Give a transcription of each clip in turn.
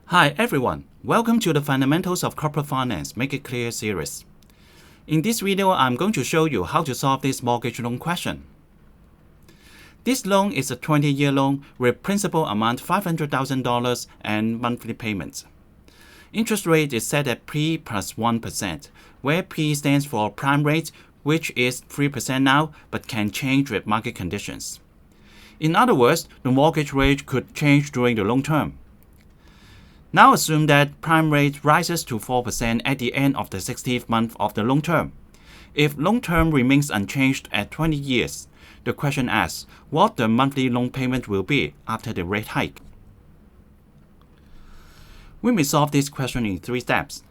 Hi everyone, welcome to the Fundamentals of Corporate Finance Make It Clear series. In this video, I'm going to show you how to solve this mortgage loan question. This loan is a 20-year loan with principal amount $500,000 and monthly payments. Interest rate is set at P plus 1%, where P stands for prime rate, which is 3% now but can change with market conditions. In other words, the mortgage rate could change during the loan term. Now assume that prime rate rises to 4% at the end of the 60th month of the loan term. If loan term remains unchanged at 20 years, the question asks what the monthly loan payment will be after the rate hike. We may solve this question in 3 steps.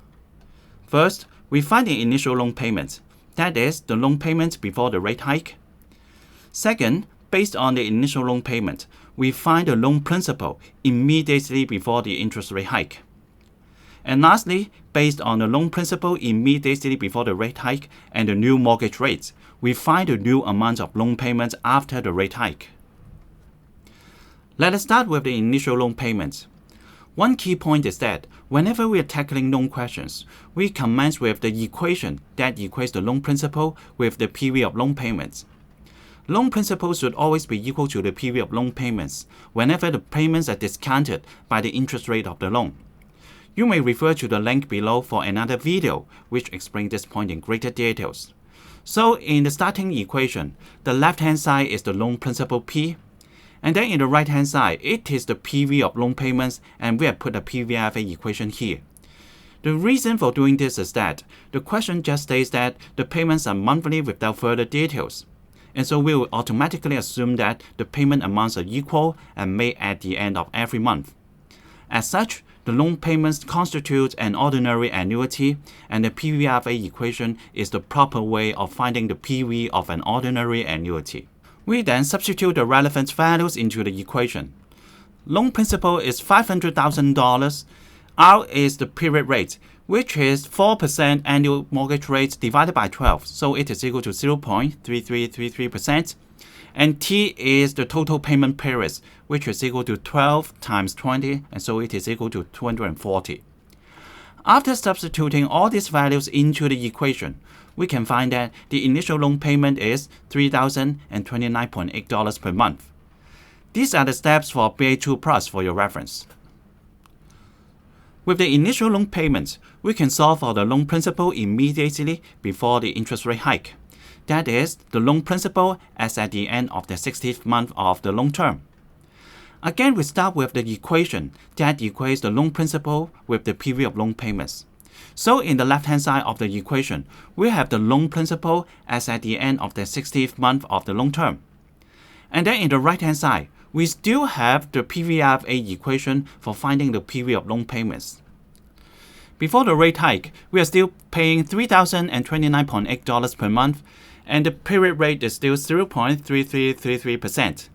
First, we find the initial loan payment, that is, the loan payment before the rate hike. Second, based on the initial loan payment, we find the loan principal immediately before the interest rate hike. And lastly, based on the loan principal immediately before the rate hike and the new mortgage rates, we find the new amount of loan payments after the rate hike. Let us start with the initial loan payment. One key point is that whenever we are tackling loan questions, we commence with the equation that equates the loan principal with the period of loan payments. Loan principal should always be equal to the period of loan payments whenever the payments are discounted by the interest rate of the loan. You may refer to the link below for another video which explains this point in greater details. So in the starting equation, the left-hand side is the loan principal P, and then in the right-hand side, it is the period of loan payments, and we have put a PVFA equation here. The reason for doing this is that the question just states that the payments are monthly without further details. And so we will automatically assume that the payment amounts are equal and made at the end of every month. As such, the loan payments constitute an ordinary annuity, and the PVFA equation is the proper way of finding the PV of an ordinary annuity. We then substitute the relevant values into the equation. Loan principal is $500,000. R is the period rate, which is 4% annual mortgage rate divided by 12, so it is equal to 0.3333%. And T is the total payment period, which is equal to 12 times 20, and so it is equal to 240. After substituting all these values into the equation, we can find that the initial loan payment is $3,029.8 per month. These are the steps for BA2 Plus for your reference. With the initial loan payment, we can solve for the loan principal immediately before the interest rate hike. That is, the loan principal as at the end of the 60th month of the loan term. Again, we start with the equation that equates the loan principal with the period of loan payments. So in the left-hand side of the equation, we have the loan principal as at the end of the 60th month of the loan term. And then in the right-hand side, we still have the PVFA equation for finding the period of loan payments. Before the rate hike, we are still paying $3,029.8 per month, and the period rate is still 0.3333%.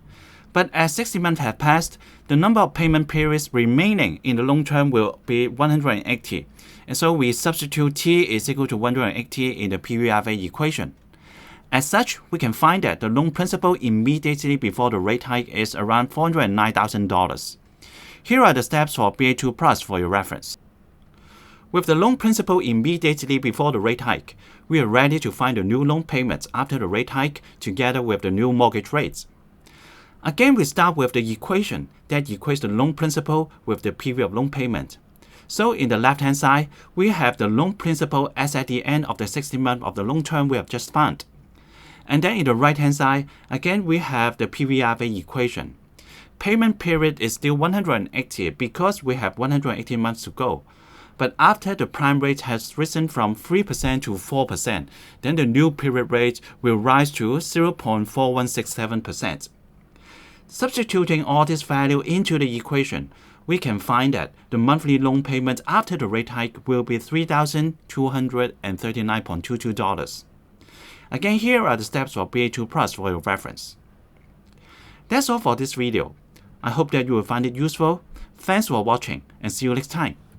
But as 60 months have passed, the number of payment periods remaining in the loan term will be 180, and so we substitute T is equal to 180 in the PVFA equation. As such, we can find that the loan principal immediately before the rate hike is around $409,000. Here are the steps for BA2 Plus for your reference. With the loan principal immediately before the rate hike, we are ready to find the new loan payments after the rate hike together with the new mortgage rates. Again, we start with the equation that equates the loan principal with the period of loan payment. So in the left-hand side, we have the loan principal as at the end of the 60 month of the loan term we have just found. And then in the right-hand side, again, we have the PVFA equation. Payment period is still 180 because we have 180 months to go. But after the prime rate has risen from 3% to 4%, then the new period rate will rise to 0.4167%. Substituting all this value into the equation, we can find that the monthly loan payment after the rate hike will be $3,239.22. Again, here are the steps for BA2 Plus for your reference. That's all for this video. I hope that you will find it useful. Thanks for watching, and see you next time.